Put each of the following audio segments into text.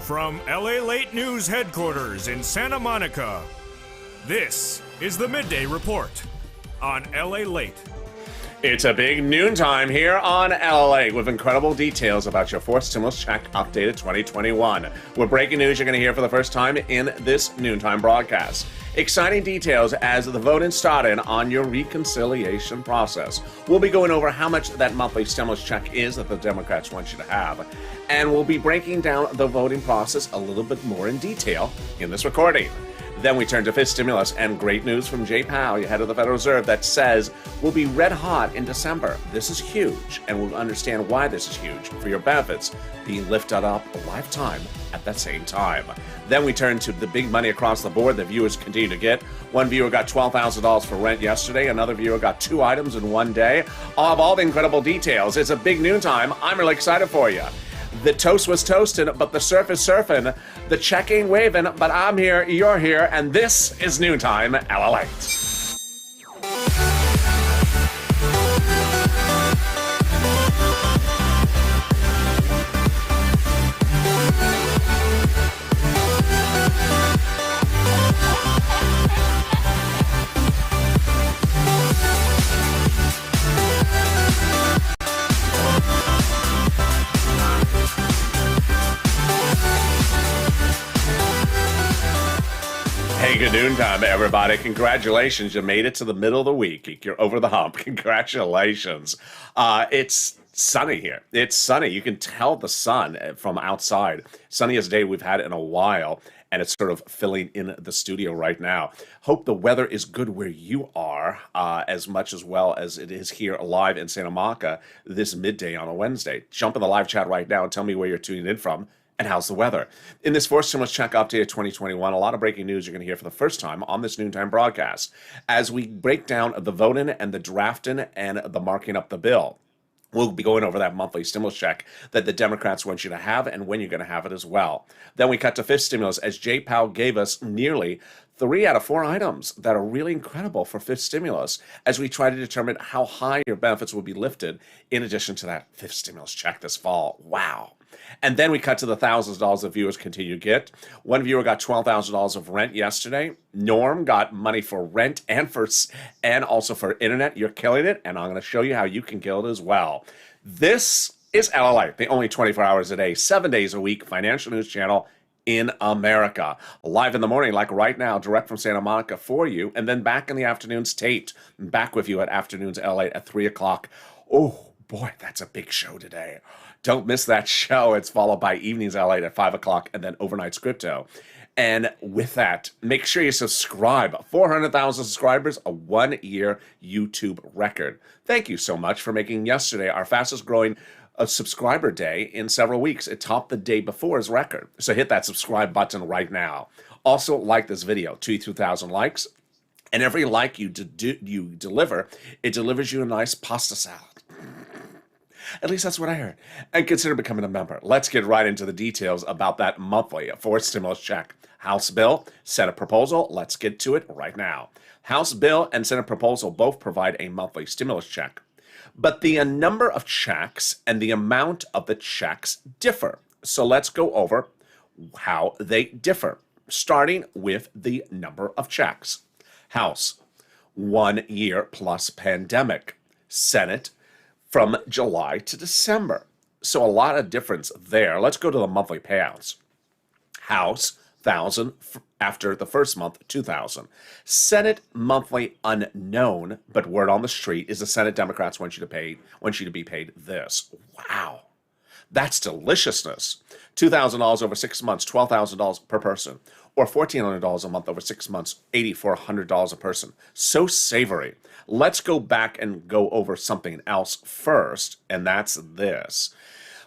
From LALATE News headquarters in Santa Monica, this is the Midday Report on LALATE. It's a big noontime here on LALATE with incredible details about your fourth stimulus check updated 2021. With breaking news you're going to hear for the first time in this noontime broadcast. Exciting details as the voting started on your reconciliation process. We'll be going over how much that monthly stimulus check is that the Democrats want you to have. And we'll be breaking down the voting process a little bit more in detail in this recording. Then we turn to fifth stimulus and great news from Jay Powell, head of the Federal Reserve, that says we'll be red hot in December. This is huge, and we'll understand why this is huge for your benefits being lifted up a lifetime at that same time. Then we turn to the big money across the board that viewers continue to get. One viewer got $12,000 for rent yesterday. Another viewer got 2 items in one day. I'll have all the incredible details. It's a big noontime. I'm really excited for you. The toast was toasting, but the surf is surfing. The check ain't waving, but I'm here, you're here, and this is Noontime LALATE. Hey, good noontime, everybody. Congratulations. You made it to the middle of the week. You're over the hump. Congratulations. It's sunny here. It's sunny. You can tell the sun from outside. Sunniest day we've had in a while, and it's sort of filling in the studio right now. Hope the weather is good where you are, as much as well as it is here live in Santa Monica this midday on a Wednesday. Jump in the live chat right now and tell me where you're tuning in from. And how's the weather? In this fourth stimulus check update of 2021, a lot of breaking news you're going to hear for the first time on this noontime broadcast as we break down the voting and the drafting and the marking up the bill. We'll be going over that monthly stimulus check that the Democrats want you to have and when you're going to have it as well. Then we cut to fifth stimulus as Jay Powell gave us nearly 3 out of 4 items that are really incredible for fifth stimulus as we try to determine how high your benefits will be lifted in addition to that fifth stimulus check this fall. Wow. And then we cut to the thousands of dollars that viewers continue to get. One viewer got $12,000 of rent yesterday. Norm got money for rent and also for internet. You're killing it, and I'm going to show you how you can kill it as well. This is LALATE, the only 24 hours a day, 7 days a week financial news channel in America. Live in the morning, like right now, direct from Santa Monica for you, and then back in the afternoons taped. Back with you at Afternoons LA at 3 o'clock. Oh, boy, that's a big show today. Don't miss that show. It's followed by Evenings LA at 5 o'clock and then Overnight Crypto. And with that, make sure you subscribe. 400,000 subscribers, a 1-year YouTube record. Thank you so much for making yesterday our fastest growing subscriber day in several weeks. It topped the day before's record. So hit that subscribe button right now. Also, like this video, 2,000 likes. And every like you deliver, it delivers you a nice pasta salad. At least that's what I heard. And consider becoming a member. Let's get right into the details about that monthly fourth stimulus check. House bill, Senate proposal. Let's get to it right now. House bill and Senate proposal both provide a monthly stimulus check. But the number of checks and the amount of the checks differ. So let's go over how they differ, starting with the number of checks. House, 1 year plus pandemic. Senate, from July to December. So a lot of difference there. Let's go to the monthly payouts. House, 1,000 after the first month, 2,000. Senate monthly unknown, but word on the street is the Senate Democrats want you to be paid this. Wow. That's deliciousness. $2,000 over 6 months, $12,000 per person, or $1,400 a month over 6 months, $8,400 a person. So savory. Let's go back and go over something else first, and that's this.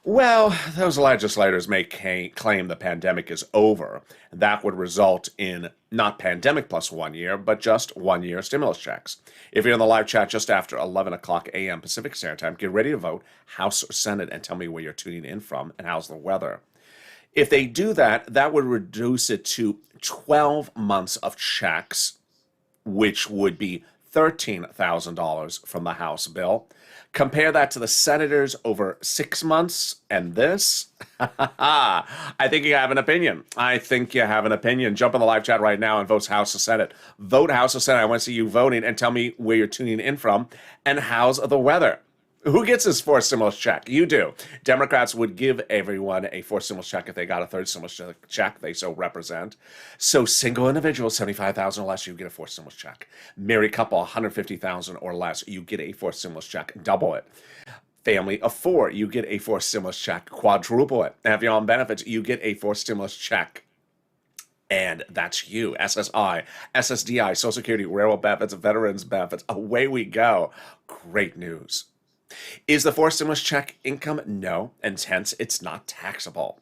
Well, those legislators may claim the pandemic is over. That would result in not pandemic plus 1 year, but just 1 year stimulus checks. If you're in the live chat just after 11 o'clock a.m. Pacific Standard Time, get ready to vote House or Senate and tell me where you're tuning in from and how's the weather. If they do that, that would reduce it to 12 months of checks, which would be $13,000 from the House bill. Compare that to the senators over 6 months and this. I think you have an opinion. I think you have an opinion. Jump in the live chat right now and vote House or Senate. Vote House or Senate. I want to see you voting and tell me where you're tuning in from and how's the weather. Who gets this fourth stimulus check? You do. Democrats would give everyone a fourth stimulus check if they got a third stimulus check they so represent. So single individuals, $75,000 or less, you get a fourth stimulus check. Married couple, $150,000 or less, you get a fourth stimulus check. Double it. Family of four, you get a fourth stimulus check. Quadruple it. And if you're on benefits, you get a fourth stimulus check. And that's you. SSI, SSDI, Social Security, railroad benefits, veterans benefits. Away we go. Great news. Is the fourth stimulus check income? No, and hence it's not taxable.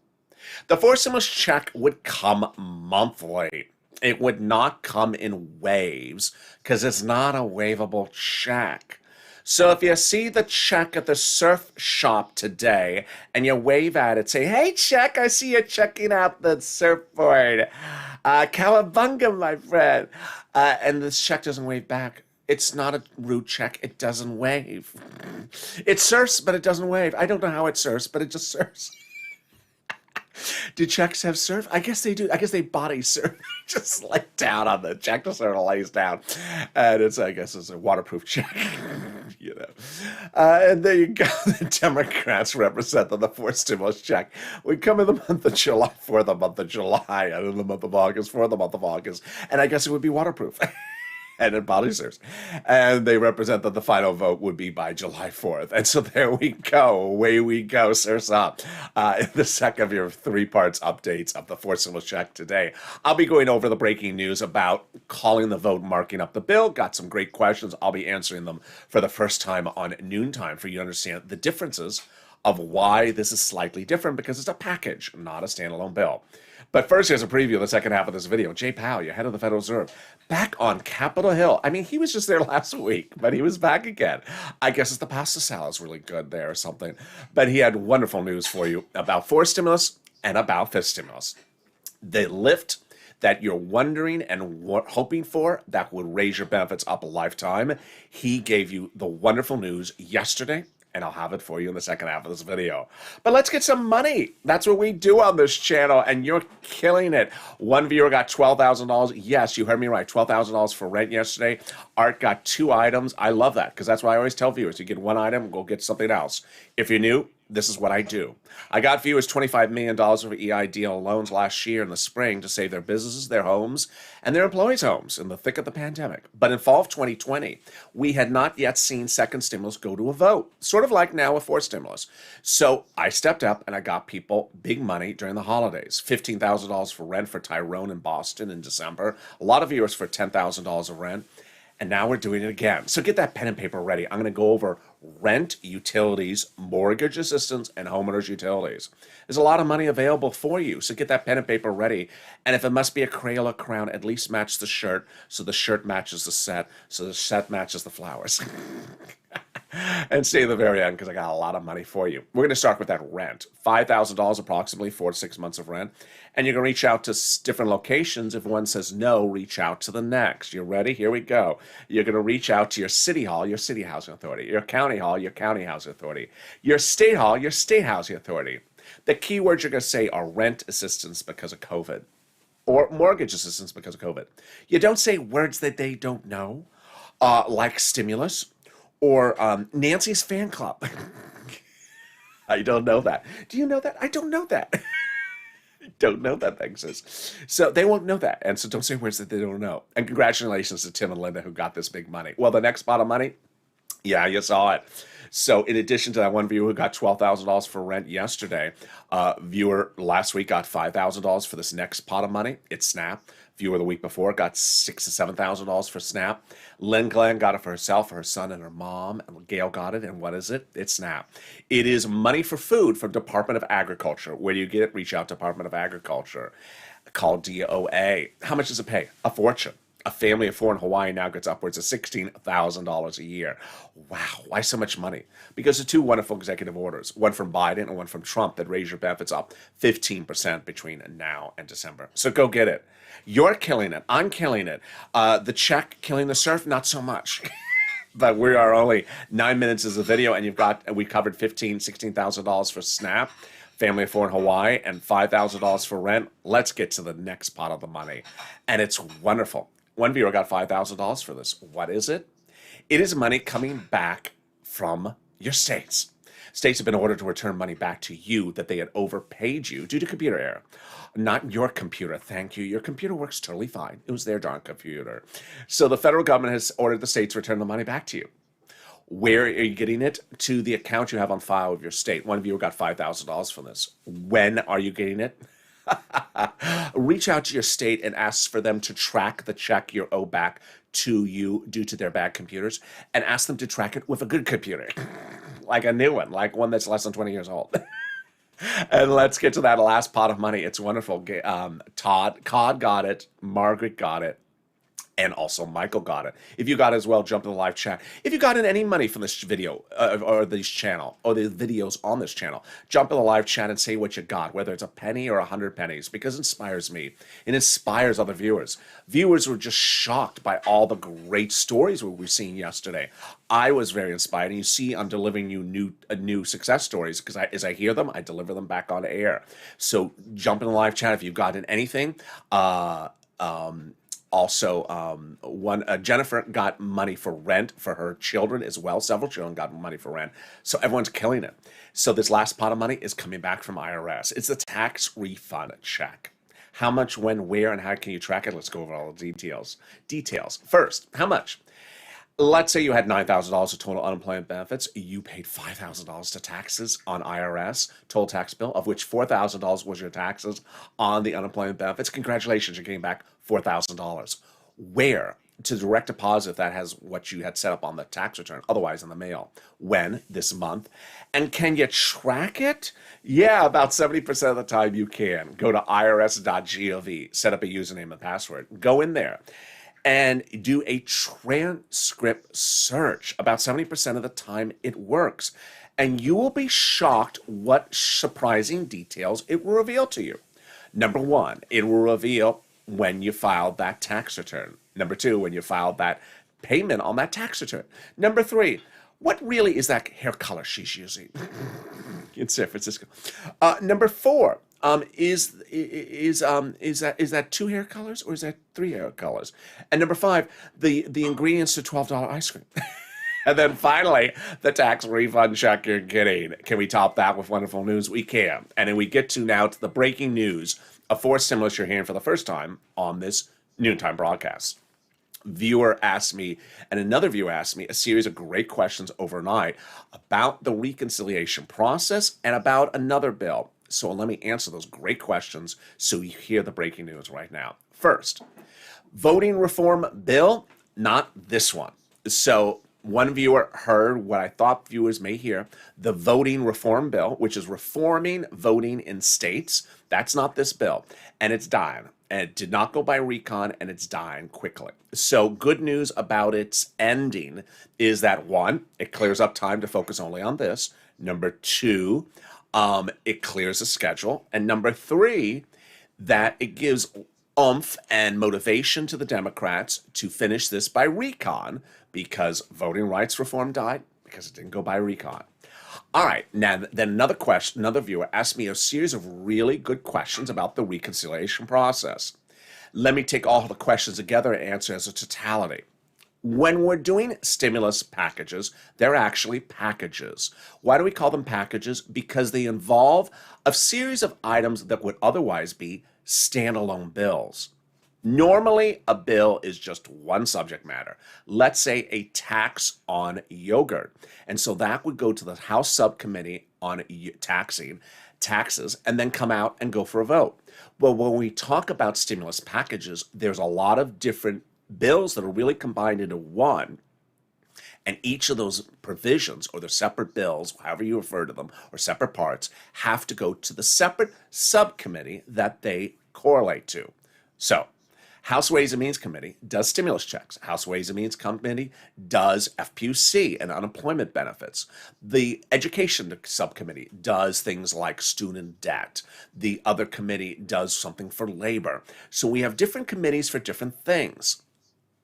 The fourth stimulus check would come monthly. It would not come in waves because it's not a waivable check. So if you see the check at the surf shop today and you wave at it, say, "Hey, check, I see you checking out the surfboard. Cowabunga, my friend." And this check doesn't wave back. It's not a rude check. It doesn't wave. It surfs, but it doesn't wave. I don't know how it surfs, but it just surfs. Do checks have surf? I guess they do. I guess they body surf. Just lay down on the check, just sort of lays down. And I guess it's a waterproof check. You know. And there you go. The Democrats represent the fourth stimulus check. We come in the month of July for the month of July, and in the month of August for the month of August. And I guess it would be waterproof. And it body serves. And they represent that the final vote would be by July 4th. And so there we go. Away we go. Surf's up. In the second of your 3 parts updates of the fourth stimulus check today, I'll be going over the breaking news about calling the vote, marking up the bill. Got some great questions. I'll be answering them for the first time on noontime for you to understand the differences of why this is slightly different, because it's a package, not a standalone bill. But first, here's a preview of the second half of this video. Jay Powell, your head of the Federal Reserve, back on Capitol Hill. I mean, he was just there last week, but he was back again. I guess it's the pasta salad's really good there or something. But he had wonderful news for you about fourth stimulus and about fifth stimulus. The lift that you're wondering and hoping for that would raise your benefits up a lifetime. He gave you the wonderful news yesterday, and I'll have it for you in the second half of this video. But let's get some money. That's what we do on this channel, and you're killing it. One viewer got $12,000. Yes, you heard me right, $12,000 for rent yesterday. Art got 2 items. I love that, because that's why I always tell viewers, you get 1 item, go get something else. If you're new, this is what I do. I got viewers $25 million of EIDL loans last year in the spring to save their businesses, their homes, and their employees' homes in the thick of the pandemic. But in fall of 2020, we had not yet seen second stimulus go to a vote, sort of like now with fourth stimulus. So I stepped up and I got people big money during the holidays. $15,000 for rent for Tyrone in Boston in December. A lot of viewers for $10,000 of rent. And now we're doing it again. So get that pen and paper ready. I'm going to go over rent, utilities, mortgage assistance, and homeowners utilities. There's a lot of money available for you. So get that pen and paper ready. And if it must be a Crayola crown, at least match the shirt. So the shirt matches the set. So the set matches the flowers. And stay to the very end because I got a lot of money for you. We're going to start with that rent. $5,000 approximately, 4 to 6 months of rent. And you're going to reach out to different locations. If one says no, reach out to the next. You ready? Here we go. You're going to reach out to your city hall, your city housing authority. Your county hall, your county housing authority. Your state hall, your state housing authority. The key words you're going to say are rent assistance because of COVID or mortgage assistance because of COVID. You don't say words that they don't know, like stimulus or Nancy's fan club. I don't know that. Do you know that? I don't know that. I don't know that exists. So they won't know that. And so don't say words that they don't know. And congratulations to Tim and Linda who got this big money. Well, the next pot of money, yeah, you saw it. So in addition to that one viewer who got $12,000 for rent yesterday, viewer last week got $5,000 for this next pot of money. It's SNAP. Viewer the week before got $6,000 to $7,000 for SNAP. Lynn Glenn got it for herself, for her son, and her mom. And Gail got it. And what is it? It's SNAP. It is money for food from Department of Agriculture. Where do you get it? Reach out to Department of Agriculture. Call DOA. How much does it pay? A fortune. A family of 4 in Hawaii now gets upwards of $16,000 a year. Wow, why so much money? Because of 2 wonderful executive orders, one from Biden and one from Trump that raise your benefits up 15% between now and December. So go get it. You're killing it. I'm killing it. The check killing the surf, not so much. but we are only 9 minutes as a video, and we covered $16,000 for SNAP, family of four in Hawaii, and $5,000 for rent. Let's get to the next pot of the money, and it's wonderful. One viewer got $5,000 for this. What is it? It is money coming back from your states. States have been ordered to return money back to you that they had overpaid you due to computer error. Not your computer, thank you. Your computer works totally fine. It was their darn computer. So the federal government has ordered the states to return the money back to you. Where are you getting it? To the account you have on file with your state. One viewer got $5,000 for this. When are you getting it? Reach out to your state and ask for them to track the check you owe back to you due to their bad computers, and ask them to track it with a good computer, like a new one, like one that's less than 20 years old. And let's get to that last pot of money. It's wonderful. Cod got it, Margaret got it, and also Michael got it. If you got it as well, jump in the live chat. If you got in any money from this video or this channel or the videos on this channel, jump in the live chat and say what you got, whether it's a penny or 100 pennies, because it inspires me. It inspires other viewers. Viewers were just shocked by all the great stories we were seeing yesterday. I was very inspired, and you see I'm delivering you new success stories because as I hear them, I deliver them back on air. So jump in the live chat if you've gotten anything. Jennifer got money for rent for her children as well. Several children got money for rent. So everyone's killing it. So this last pot of money is coming back from IRS. It's a tax refund check. How much, when, where, and how can you track it? Let's go over all the details. First, how much? Let's say you had $9,000 of total unemployment benefits. You paid $5,000 to taxes on IRS, total tax bill, of which $4,000 was your taxes on the unemployment benefits. Congratulations, you're getting back $4,000. Where? To direct deposit, that has what you had set up on the tax return, otherwise in the mail. When? This month. And can you track it? Yeah, about 70% of the time you can. Go to irs.gov, set up a username and password. Go in there and do a transcript search. About 70% of the time it works. And you will be shocked what surprising details it will reveal to you. Number one, it will reveal when you filed that tax return. Number two, when you filed that payment on that tax return. Number three, what really is that hair color she's using in San Francisco? Number four, is that 2 hair colors or is that 3 hair colors? And number five, the ingredients to $12 ice cream. And then finally, the tax refund check you're getting. Can we top that with wonderful news? We can. And then we get to the breaking news of 4 stimulus you're hearing for the first time on this noontime broadcast. Viewer asked me, and another viewer asked me, a series of great questions overnight about the reconciliation process and about another bill. So let me answer those great questions so you hear the breaking news right now. First, voting reform bill, not this one. So one viewer heard what I thought viewers may hear, the voting reform bill, which is reforming voting in states. That's not this bill, and it's dying. And it did not go by recon, and it's dying quickly. So good news about its ending is that, one, it clears up time to focus only on this. Number two, it clears the schedule. And number three, that it gives oomph and motivation to the Democrats to finish this by recon, because voting rights reform died because it didn't go by recon. All right, now then another viewer asked me a series of really good questions about the reconciliation process. Let me take all the questions together and answer as a totality. When we're doing stimulus packages, they're actually packages. Why do we call them packages? Because they involve a series of items that would otherwise be standalone bills. Normally, a bill is just one subject matter. Let's say a tax on yogurt. And so that would go to the House subcommittee on taxes and then come out and go for a vote. Well, when we talk about stimulus packages, there's a lot of different bills that are really combined into one. And each of those provisions, or the separate bills, however you refer to them, or separate parts, have to go to the separate subcommittee that they correlate to. So, House Ways and Means Committee does stimulus checks. House Ways and Means Committee does FPUC and unemployment benefits. The Education Subcommittee does things like student debt. The other committee does something for labor. So we have different committees for different things.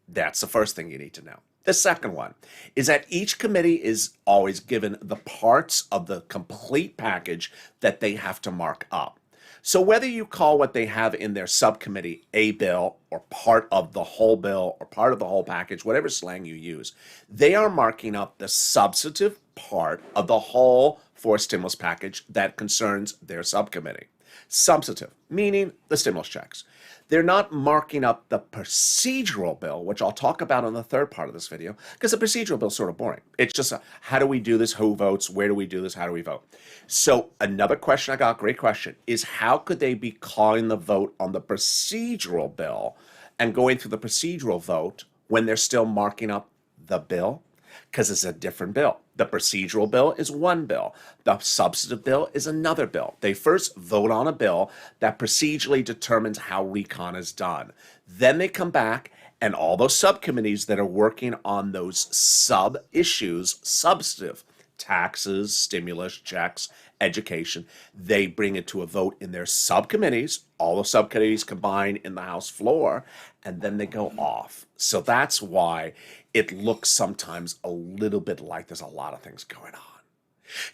That's the first thing you need to know. The second one is that each committee is always given the parts of the complete package that they have to mark up. So whether you call what they have in their subcommittee a bill or part of the whole bill or part of the whole package, whatever slang you use, they are marking up the substantive part of the whole forced stimulus package that concerns their subcommittee. Substantive, meaning the stimulus checks. They're not marking up the procedural bill, which I'll talk about in the third part of this video, because the procedural bill is sort of boring. It's just how do we do this, who votes, where do we do this, how do we vote? So another question I got, great question, is how could they be calling the vote on the procedural bill and going through the procedural vote when they're still marking up the bill? Because it's a different bill. The procedural bill is one bill. The substantive bill is another bill. They first vote on a bill that procedurally determines how recon is done. Then they come back and all those subcommittees that are working on those sub-issues, substantive, taxes, stimulus, checks, education, they bring it to a vote in their subcommittees, all the subcommittees combine in the House floor, and then they go off. So that's why it looks sometimes a little bit like there's a lot of things going on.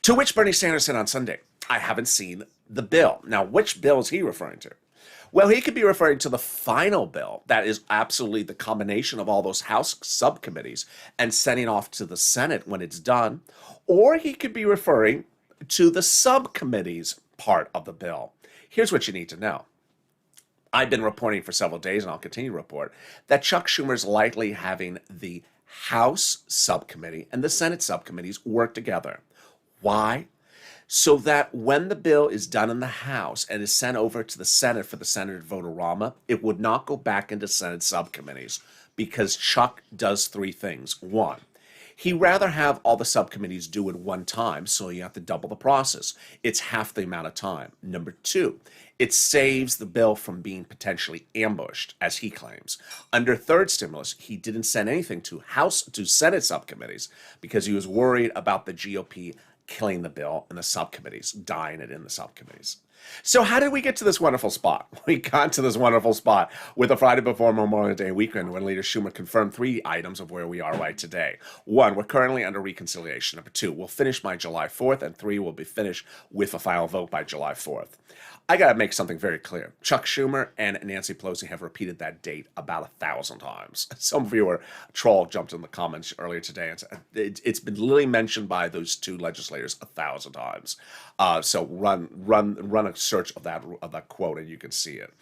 To which Bernie Sanders said on Sunday, I haven't seen the bill. Now, which bill is he referring to? Well, he could be referring to the final bill that is absolutely the combination of all those House subcommittees and sending off to the Senate when it's done. Or he could be referring to the subcommittees part of the bill. Here's what you need to know. I've been reporting for several days, and I'll continue to report, that Chuck Schumer is likely having the House subcommittee and the Senate subcommittees work together. Why? So that when the bill is done in the House and is sent over to the Senate for the Senate vote-a-rama, it would not go back into Senate subcommittees because Chuck does three things. One, he'd rather have all the subcommittees do it one time, so you have to double the process. It's half the amount of time. Number two, it saves the bill from being potentially ambushed, as he claims. Under third stimulus, he didn't send anything to Senate subcommittees because he was worried about the GOP killing the bill in the subcommittees, dying it in the subcommittees. So how did we get to this wonderful spot? We got to this wonderful spot with the Friday before Memorial Day weekend when Leader Schumer confirmed three items of where we are right today. One, we're currently under reconciliation. Number two, we'll finish by July 4th. And three, we'll be finished with a final vote by July 4th. I got to make something very clear. Chuck Schumer and Nancy Pelosi have repeated that date about 1,000 times. Some viewer troll jumped in the comments earlier today and said it's been literally mentioned by those two legislators 1,000 times. So run a search of that quote and you can see it.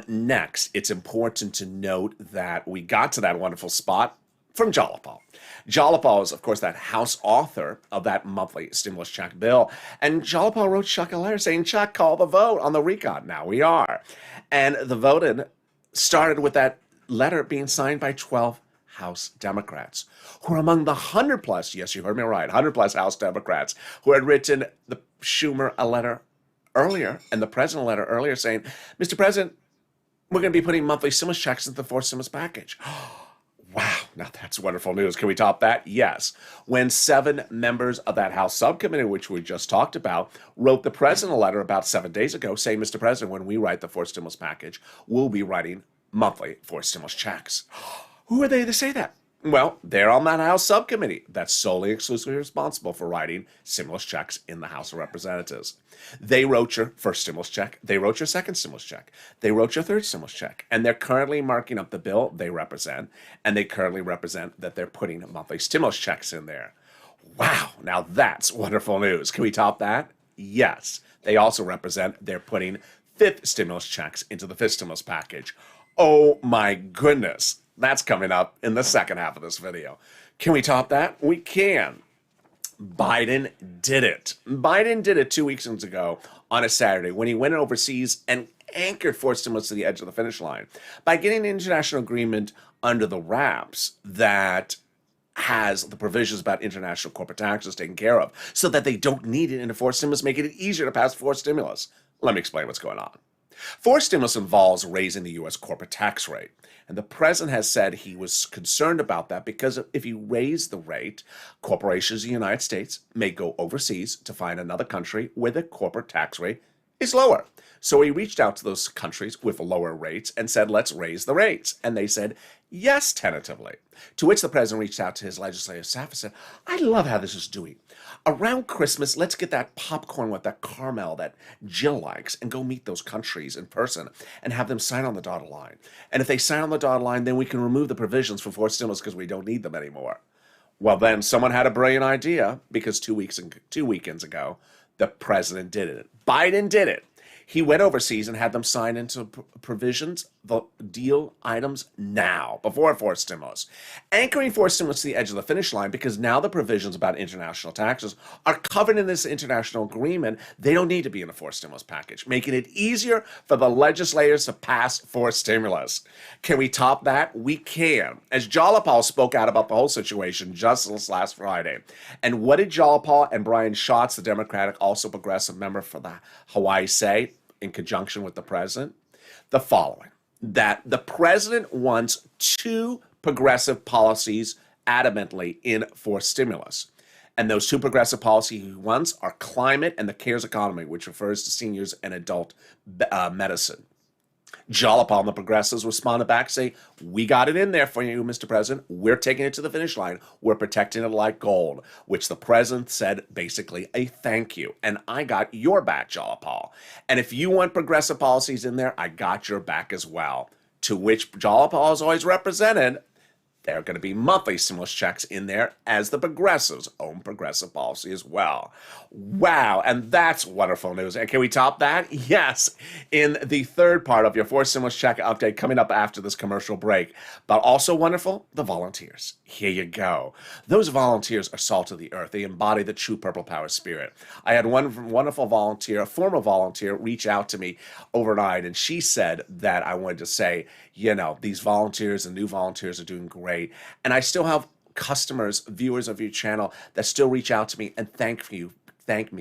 Next, it's important to note that we got to that wonderful spot from Jalopal. Jalopal is, of course, that House author of that monthly stimulus check bill. And Jalopal wrote Chuck a letter saying, Chuck, call the vote on the recon. Now we are. And the voting started with that letter being signed by 12 House Democrats, who are among the 100 plus, yes, you heard me right, 100 plus House Democrats who had written the Schumer a letter earlier and the president a letter earlier saying, Mr. President, we're going to be putting monthly stimulus checks into the fourth stimulus package. Wow, now that's wonderful news. Can we top that? Yes. When 7 members of that House subcommittee, which we just talked about, wrote the president a letter about 7 days ago saying, Mr. President, when we write the fourth stimulus package, we'll be writing monthly fourth stimulus checks. Who are they to say that? Well, they're on that House subcommittee that's solely exclusively responsible for writing stimulus checks in the House of Representatives. They wrote your first stimulus check. They wrote your second stimulus check. They wrote your third stimulus check. And they're currently marking up the bill they represent, and they currently represent that they're putting monthly stimulus checks in there. Wow, now that's wonderful news. Can we top that? Yes. They also represent they're putting fifth stimulus checks into the fifth stimulus package. Oh my goodness. That's coming up in the second half of this video. Can we top that? We can. Biden did it. Biden did it 2 weeks ago on a Saturday when he went overseas and anchored fourth stimulus to the edge of the finish line by getting an international agreement under the wraps that has the provisions about international corporate taxes taken care of so that they don't need it in a fourth stimulus, making it easier to pass fourth stimulus. Let me explain what's going on. Fourth stimulus involves raising the U.S. corporate tax rate. And the president has said he was concerned about that because if you raise the rate, corporations in the United States may go overseas to find another country where the corporate tax rate is lower. So he reached out to those countries with lower rates and said, let's raise the rates. And they said, yes, tentatively. To which the president reached out to his legislative staff and said, I love how this is doing. Around Christmas, let's get that popcorn with that caramel that Jill likes and go meet those countries in person and have them sign on the dotted line. And if they sign on the dotted line, then we can remove the provisions for forced stimulus because we don't need them anymore. Well, then someone had a brilliant idea because 2 weekends ago, the president did it. Biden did it. He went overseas and had them sign into provisions, the deal items now, before forced stimulus. Anchoring forced stimulus to the edge of the finish line because now the provisions about international taxes are covered in this international agreement. They don't need to be in a forced stimulus package, making it easier for the legislators to pass forced stimulus. Can we top that? We can. As Jalapal spoke out about the whole situation just this last Friday. And what did Jalapal and Brian Schatz, the Democratic, also progressive member for the Hawaii, say in conjunction with the president? The following, that the president wants two progressive policies adamantly in forced stimulus. And those two progressive policies he wants are climate and the CARES economy, which refers to seniors and adult medicine. Jalapal and the progressives responded back, say, we got it in there for you, Mr. President. We're taking it to the finish line. We're protecting it like gold, which the president said basically a thank you. And I got your back, Jalapal. And if you want progressive policies in there, I got your back as well. To which Jalapal has always represented, there are going to be monthly stimulus checks in there as the progressives' own progressive policy as well. Wow, and that's wonderful news. And can we top that? Yes, in the third part of your forced stimulus check update coming up after this commercial break. But also wonderful, the volunteers. Here you go. Those volunteers are salt of the earth. They embody the true Purple Power spirit. I had one wonderful volunteer, a former volunteer, reach out to me overnight, and she said that I wanted to say, you know, these volunteers and new volunteers are doing great. And I still have customers, viewers of your channel that still reach out to me and thank me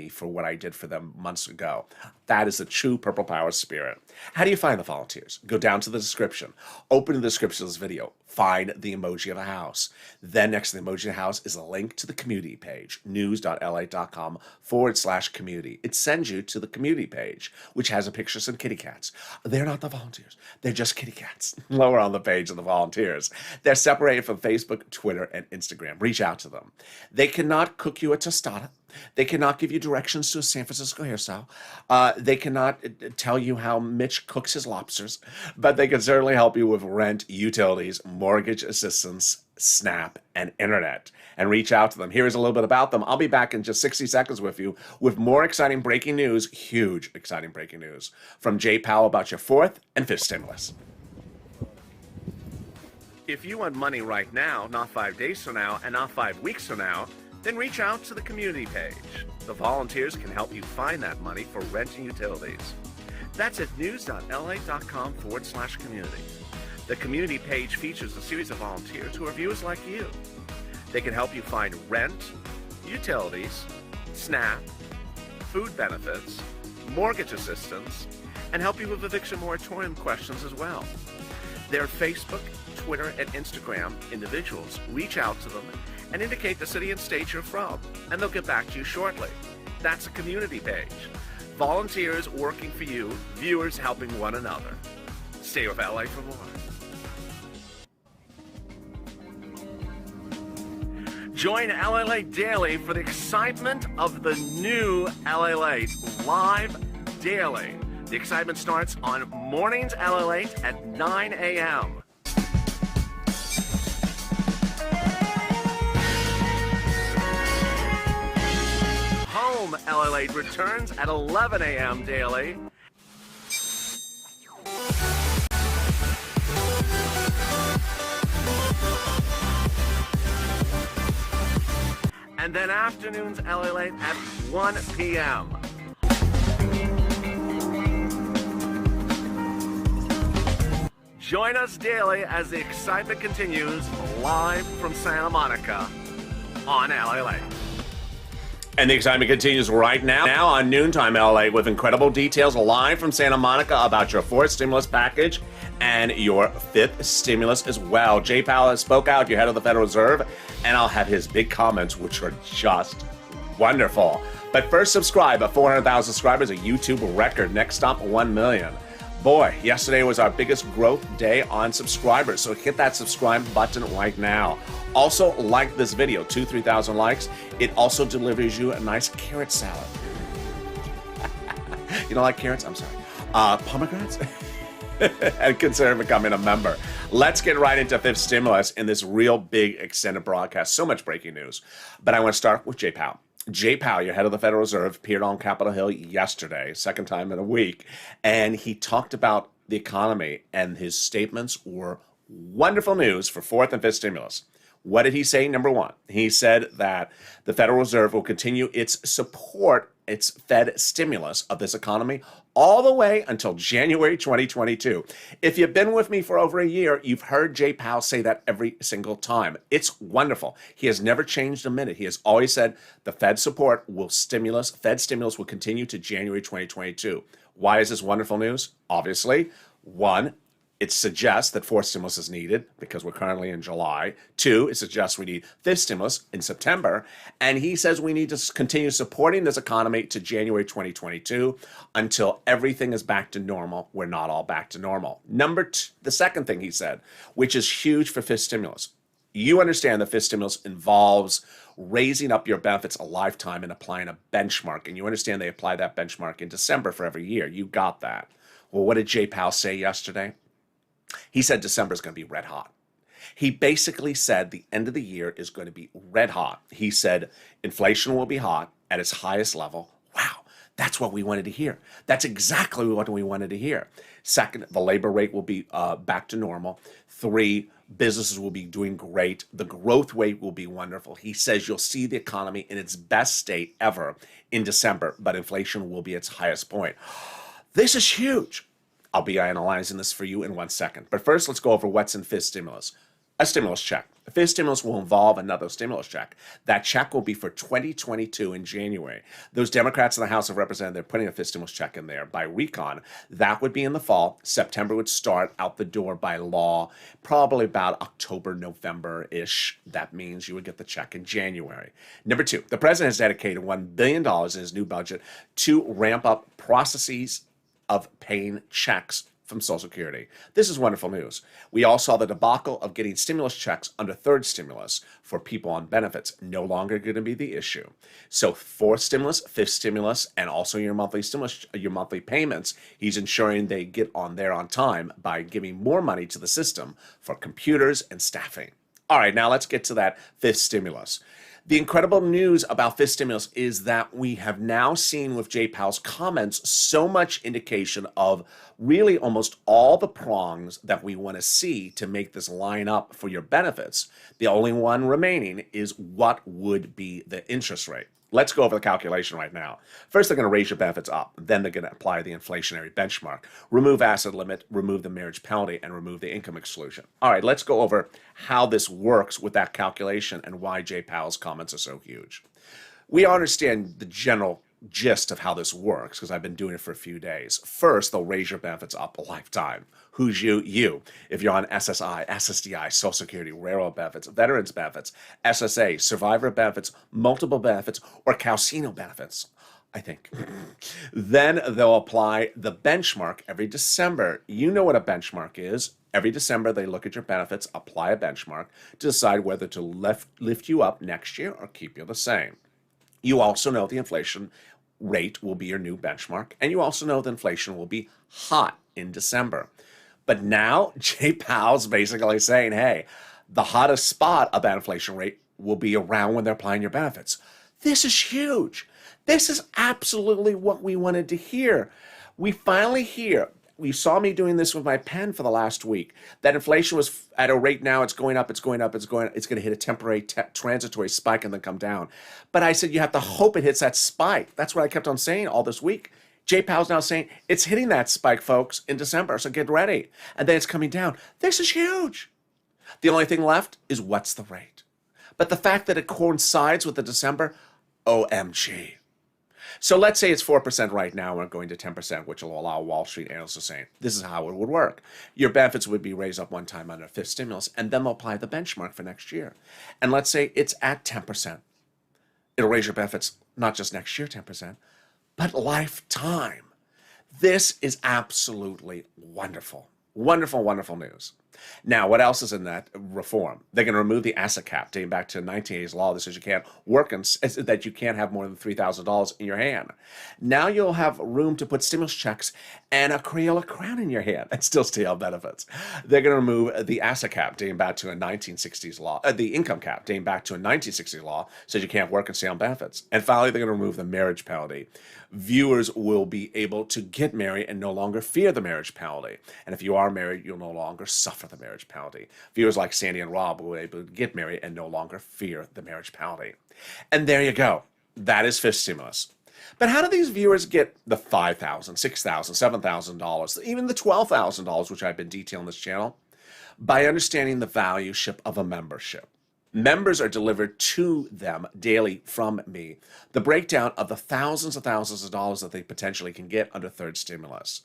for what I did for them months ago. That is the true Purple Power spirit. How do you find the volunteers? Go down to the description. Open the description of this video. Find the emoji of a house. Then next to the emoji of a house is a link to the community page, news.lalate.com/community. It sends you to the community page, which has a picture of some kitty cats. They're not the volunteers. They're just kitty cats. Lower on the page of the volunteers. They're separated from Facebook, Twitter, and Instagram. Reach out to them. They cannot cook you a tostada. They cannot give you directions to a San Francisco hairstyle. They cannot tell you how Mitch cooks his lobsters, but they can certainly help you with rent, utilities, mortgage assistance, SNAP, and internet. And reach out to them. Here is a little bit about them. I'll be back in just 60 seconds with you with more exciting breaking news, huge exciting breaking news from Jay Powell about your fourth and fifth stimulus. If you want money right now, not 5 days from now, and not 5 weeks from now, then reach out to the community page. The volunteers can help you find that money for rent and utilities. That's at news.lalate.com/community. The community page features a series of volunteers who are viewers like you. They can help you find rent, utilities, SNAP, food benefits, mortgage assistance, and help you with eviction moratorium questions as well. Their Facebook, Twitter, and Instagram individuals reach out to them and indicate the city and state you're from, and they'll get back to you shortly. That's a community page. Volunteers working for you, viewers helping one another. Stay with LA for more. Join LALATE Daily for the excitement of the new LALATE live daily. The excitement starts on mornings LALATE at 9 a.m. Home LALATE returns at 11 a.m. daily. And then afternoons LALATE at 1 p.m. Join us daily as the excitement continues live from Santa Monica on LALATE. And the excitement continues right now on Noontime LA with incredible details live from Santa Monica about your fourth stimulus package and your fifth stimulus as well. Jay Powell has spoke out, your head of the Federal Reserve, and I'll have his big comments, which are just wonderful. But first, subscribe. At 400,000 subscribers, a YouTube record. Next stop, 1 million. Boy, yesterday was our biggest growth day on subscribers, so hit that subscribe button right now. Also, like this video, 3,000 likes. It also delivers you a nice carrot salad. You don't like carrots? I'm sorry. Pomegranates? And consider becoming a member. Let's get right into fifth stimulus in this real big extended broadcast. So much breaking news. But I want to start with Jay Powell. Jay Powell, your head of the Federal Reserve, appeared on Capitol Hill yesterday, second time in a week, and he talked about the economy, and his statements were wonderful news for fourth and fifth stimulus. What did he say? Number one, he said that the Federal Reserve will continue its support, its Fed stimulus of this economy all the way until January 2022. If you've been with me for over a year, you've heard Jay Powell say that every single time. It's wonderful. He has never changed a minute. He has always said the Fed support will Fed stimulus will continue to January 2022. Why is this wonderful news? Obviously, one, it suggests that fourth stimulus is needed because we're currently in July. Two, it suggests we need fifth stimulus in September. And he says we need to continue supporting this economy to January 2022 until everything is back to normal. We're not all back to normal. The second thing he said, which is huge for fifth stimulus. You understand that fifth stimulus involves raising up your benefits a lifetime and applying a benchmark. And you understand they apply that benchmark in December for every year. You got that. Well, what did Jay Powell say yesterday? He said December is going to be red hot. He basically said the end of the year is going to be red hot. He said inflation will be hot at its highest level. Wow, that's what we wanted to hear. That's exactly what we wanted to hear. Second, the labor rate will be back to normal. Three, businesses will be doing great. The growth rate will be wonderful. He says you'll see the economy in its best state ever in December, but inflation will be its highest point. This is huge. I'll be analyzing this for you in 1 second. But first, let's go over what's in fifth stimulus. A stimulus check. The fifth stimulus will involve another stimulus check. That check will be for 2022 in January. Those Democrats in the House of Representatives, they're putting a fifth stimulus check in there by recon. That would be in the fall. September would start out the door by law, probably about October, November-ish. That means you would get the check in January. Number two, the president has dedicated $1 billion in his new budget to ramp up processes of paying checks from Social Security. This is wonderful news. We all saw the debacle of getting stimulus checks under third stimulus for people on benefits. No longer going to be the issue. So fourth stimulus, fifth stimulus, and also your monthly stimulus, your monthly payments, he's ensuring they get on there on time by giving more money to the system for computers and staffing. All right, now let's get to that fifth stimulus. The incredible news about fifth stimulus is that we have now seen with Jay Powell's comments so much indication of really almost all the prongs that we want to see to make this line up for your benefits. The only one remaining is what would be the interest rate. Let's go over the calculation right now. First, they're going to raise your benefits up. Then they're going to apply the inflationary benchmark, remove asset limit, remove the marriage penalty, and remove the income exclusion. All right, let's go over how this works with that calculation and why Jay Powell's comments are so huge. We understand the general gist of how this works because I've been doing it for a few days. First, they'll raise your benefits up a lifetime. Who's you? You. If you're on SSI, SSDI, Social Security, railroad benefits, veterans benefits, SSA, survivor benefits, multiple benefits, or casino benefits, I think. Then they'll apply the benchmark every December. You know what a benchmark is. Every December, they look at your benefits, apply a benchmark to decide whether to lift you up next year or keep you the same. You also know the inflation rate will be your new benchmark, and you also know the inflation will be hot in December. But now Jay Powell's basically saying, hey, the hottest spot of that inflation rate will be around when they're applying your benefits. This is huge. This is absolutely what we wanted to hear. We finally hear. You saw me doing this with my pen for the last week. That inflation was at a rate now, it's going up, it's going to hit a temporary transitory spike and then come down. But I said you have to hope it hits that spike. That's what I kept on saying all this week. Jay Powell's now saying it's hitting that spike, folks, in December, so get ready. And then it's coming down. This is huge. The only thing left is what's the rate. But the fact that it coincides with the December, OMG. So let's say it's 4% right now, and we're going to 10%, which will allow Wall Street analysts to say, this is how it would work. Your benefits would be raised up one time under fifth stimulus, and then they'll apply the benchmark for next year. And let's say it's at 10%. It'll raise your benefits not just next year 10%, but lifetime. This is absolutely wonderful. Wonderful, wonderful news. Now, what else is in that reform? They're going to remove the asset cap dating back to 1980s law that says you can't work and that you can't have more than $3,000 in your hand. Now you'll have room to put stimulus checks and a Crayola crown in your hand and still have benefits. They're going to remove the asset cap dating back to a 1960s law, the income cap dating back to a 1960s law says you can't work and stay on benefits. And finally, they're going to remove the marriage penalty. Viewers will be able to get married and no longer fear the marriage penalty. And if you are married, you'll no longer suffer the marriage penalty. Viewers like Sandy and Rob will be able to get married and no longer fear the marriage penalty. And there you go. That is fifth stimulus. But how do these viewers get the $5,000, $6,000, $7,000, even the $12,000, which I've been detailing this channel? By understanding the valueship of a membership. Members are delivered to them daily from me the breakdown of the thousands of dollars that they potentially can get under third stimulus.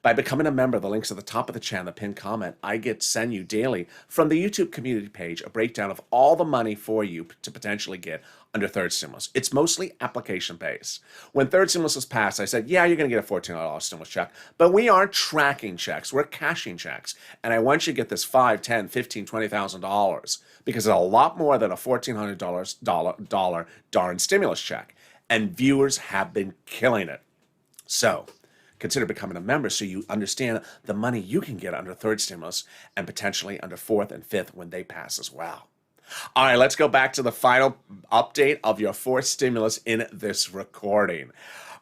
By becoming a member, the link's at the top of the channel, the pinned comment, I send you daily from the YouTube community page a breakdown of all the money for you to potentially get under third stimulus. It's mostly application based. When third stimulus was passed, I said, yeah, you're going to get a $1,400 stimulus check, but we aren't tracking checks. We're cashing checks. And I want you to get this $5,000, $10,000, $15,000, $20,000 because it's a lot more than a $1,400 darn stimulus check. And viewers have been killing it. So consider becoming a member so you understand the money you can get under third stimulus and potentially under fourth and fifth when they pass as well. All right, let's go back to the final update of your fourth stimulus in this recording.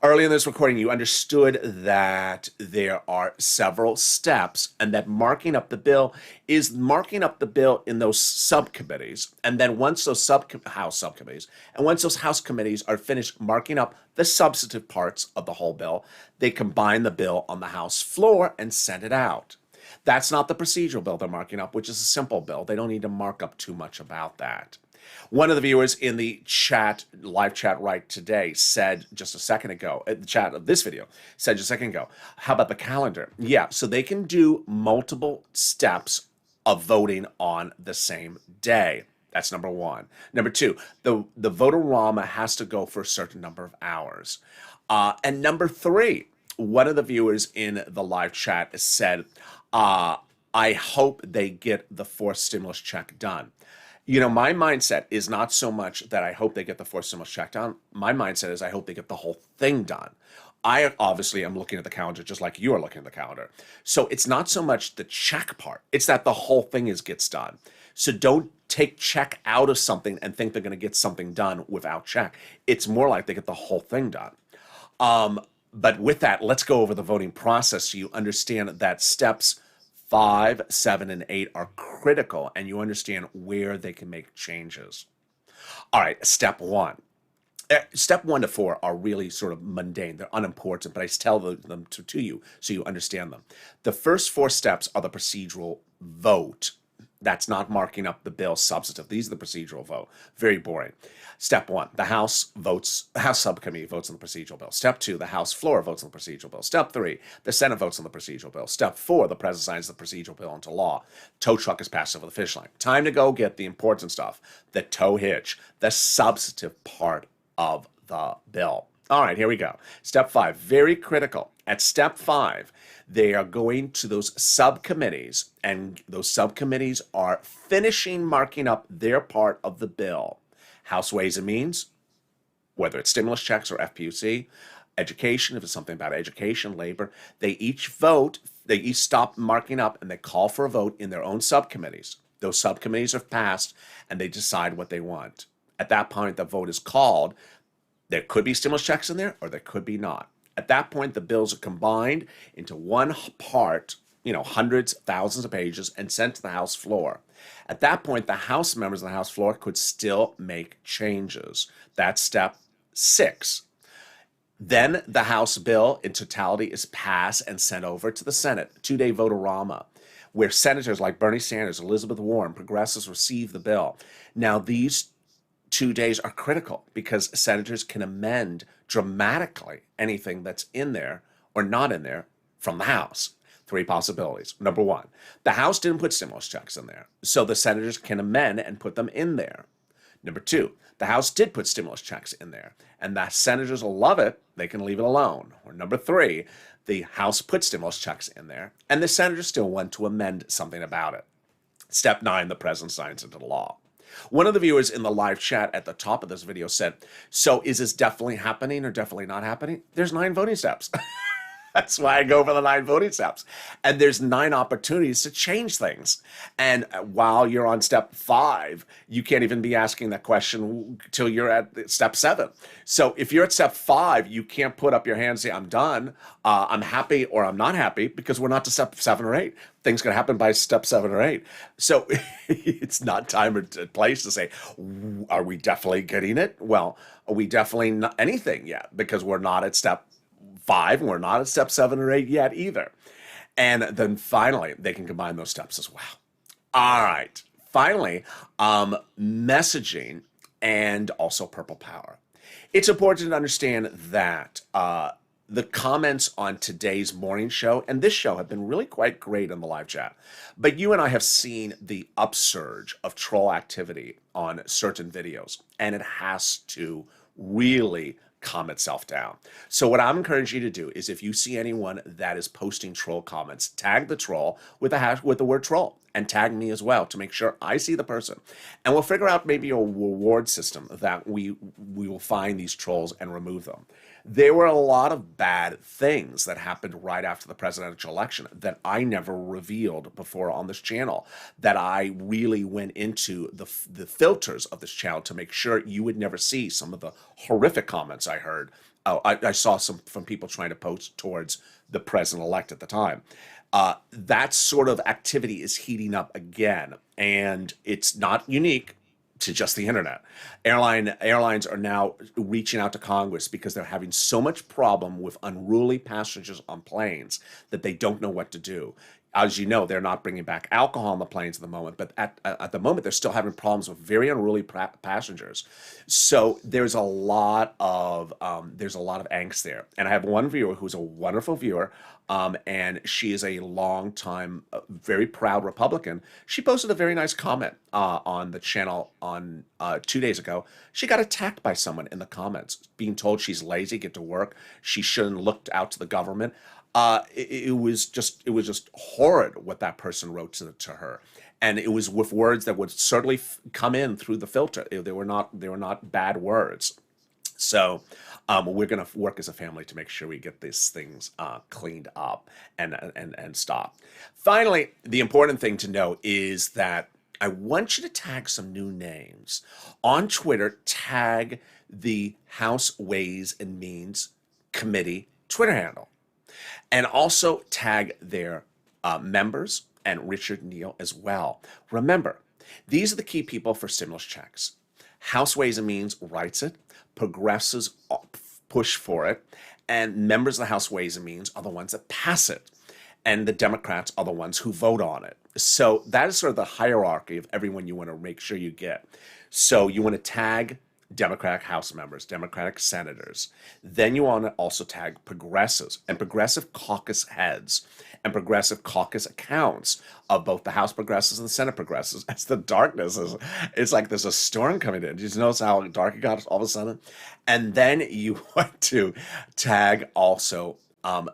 Early in this recording, you understood that there are several steps and that marking up the bill is marking up the bill in those subcommittees. And then once those House subcommittees, and once those House committees are finished marking up the substantive parts of the whole bill, they combine the bill on the House floor and send it out. That's not the procedural bill they're marking up, which is a simple bill. They don't need to mark up too much about that. One of the viewers in the chat, live chat right today, said just a second ago, the chat of this video, said just a second ago, how about the calendar? Yeah, so they can do multiple steps of voting on the same day. That's number one. Number two, the vote-a-rama has to go for a certain number of hours. And number three, one of the viewers in the live chat said, I hope they get the fourth stimulus check done. You know, my mindset is not so much that I hope they get the fourth stimulus check done. My mindset is I hope they get the whole thing done. I obviously am looking at the calendar just like you are looking at the calendar. So it's not so much the check part. It's that the whole thing gets done. So don't take check out of something and think they're going to get something done without check. It's more like they get the whole thing done. But with that, let's go over the voting process so you understand that steps 5, 7, and 8 are critical and you understand where they can make changes. All right, step 1. Step 1 to 4 are really sort of mundane. They're unimportant, but I tell them to you so you understand them. The first 4 steps are the procedural vote. That's not marking up the bill substantive. These are the procedural vote. Very boring. Step 1, the House subcommittee votes on the procedural bill. Step 2, the House floor votes on the procedural bill. Step 3, the Senate votes on the procedural bill. Step 4, the President signs the procedural bill into law. Tow truck is passed over the finish line. Time to go get the important stuff, the tow hitch, the substantive part of the bill. All right, here we go. Step 5, very critical. At step 5, they are going to those subcommittees, and those subcommittees are finishing marking up their part of the bill. House Ways and Means, whether it's stimulus checks or FPUC, education, if it's something about education, labor, they each vote, they each stop marking up, and they call for a vote in their own subcommittees. Those subcommittees are passed, and they decide what they want. At that point, the vote is called. There could be stimulus checks in there, or there could be not. At that point, the bills are combined into one part, hundreds, thousands of pages, and sent to the House floor. At that point, the House members of the House floor could still make changes. That's step 6. Then the House bill in totality is passed and sent over to the Senate, 2-day vote-a-rama, where senators like Bernie Sanders, Elizabeth Warren, progressives receive the bill. Now, these 2 days are critical because senators can amend dramatically anything that's in there or not in there from the House. 3 possibilities. Number 1, the House didn't put stimulus checks in there, so the senators can amend and put them in there. Number 2, The House did put stimulus checks in there, and the senators will love it. They can leave it alone. Or number 3, the House put stimulus checks in there, and the senators still want to amend something about it. Step 9, the president signs into law. One of the viewers in the live chat at the top of this video said, so is this definitely happening or definitely not happening? There's 9 voting steps. That's why I go for the 9 voting steps. And there's 9 opportunities to change things. And while you're on step 5, you can't even be asking that question till you're at step 7. So if you're at step 5, you can't put up your hand and say, I'm done, I'm happy, or I'm not happy, because we're not to step 7 or 8. Things can happen by step 7 or 8. So it's not time or place to say, are we definitely getting it? Well, are we definitely not anything yet? Because we're not at step 5, and we're not at step 7 or 8 yet either. And then finally, they can combine those steps as well. All right. Finally, messaging and also purple power. It's important to understand that the comments on today's morning show and this show have been really quite great in the live chat. But you and I have seen the upsurge of troll activity on certain videos, and it has to really calm itself down. So what I'm encouraging you to do is, if you see anyone that is posting troll comments, tag the troll with the word troll, and tag me as well to make sure I see the person. And we'll figure out maybe a reward system that we will find these trolls and remove them. There were a lot of bad things that happened right after the presidential election that I never revealed before on this channel, that I really went into the filters of this channel to make sure you would never see some of the horrific comments I heard. I saw some from people trying to post towards the president-elect at the time. That sort of activity is heating up again, and it's not unique to just the internet. Airlines are now reaching out to Congress because they're having so much problem with unruly passengers on planes that they don't know what to do. As you know, they're not bringing back alcohol on the planes at the moment, but at the moment, they're still having problems with very unruly passengers. So there's a lot of angst there. And I have one viewer who's a wonderful viewer, and she is a long-time, very proud Republican. She posted a very nice comment on the channel on 2 days ago. She got attacked by someone in the comments, being told she's lazy, get to work, she shouldn't look out to the government. It was just horrid what that person wrote to her, and it was with words that would certainly come in through the filter. They were not bad words. So we're going to work as a family to make sure we get these things cleaned up and stop. Finally, the important thing to know is that I want you to tag some new names on Twitter. Tag the House Ways and Means Committee Twitter handle. And also tag their members and Richard Neal as well. Remember, these are the key people for stimulus checks. House Ways and Means writes it, progressives push for it, and members of the House Ways and Means are the ones that pass it, and the Democrats are the ones who vote on it. So that is sort of the hierarchy of everyone you want to make sure you get. So you want to tag Democratic House members, Democratic senators. Then you want to also tag progressives and progressive caucus heads and progressive caucus accounts of both the House progressives and the Senate progressives. As the darkness is, it's like there's a storm coming in. Did you notice how dark it got all of a sudden? And then you want to tag also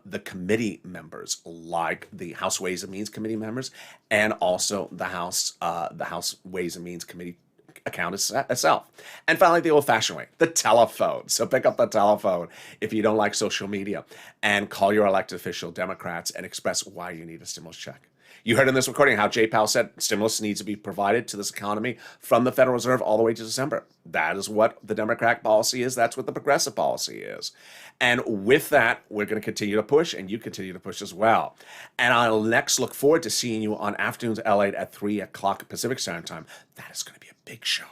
the committee members, like the House Ways and Means Committee members, and also the House Ways and Means Committee account itself. And finally, the old-fashioned way, the telephone. So pick up the telephone if you don't like social media and call your elected official Democrats and express why you need a stimulus check. You heard in this recording how Jay Powell said stimulus needs to be provided to this economy from the Federal Reserve all the way to December. That is what the Democratic policy is. That's what the progressive policy is. And with that, we're going to continue to push, and you continue to push as well. And I'll next look forward to seeing you on Afternoons LATE at 3 o'clock Pacific Standard Time. That is going to be a big show.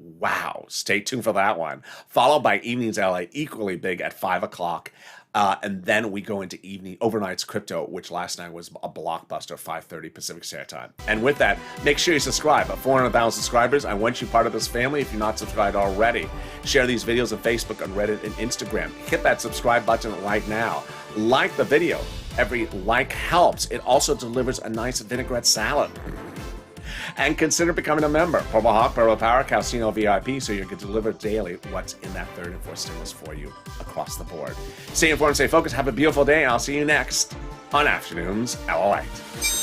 Wow. Stay tuned for that one. Followed by Evenings LA, equally big at 5 o'clock. And then we go into Overnight's Crypto, which last night was a blockbuster, 5:30 Pacific Standard Time. And with that, make sure you subscribe. At 400,000 subscribers, I want you part of this family if you're not subscribed already. Share these videos on Facebook, on Reddit, and Instagram. Hit that subscribe button right now. Like the video. Every like helps. It also delivers a nice vinaigrette salad. And consider becoming a member. Purple Hawk, Purple Power, Calcino VIP, so you can deliver daily what's in that third and fourth stimulus for you across the board. Stay informed, stay focused, have a beautiful day, and I'll see you next on Afternoons LALATE.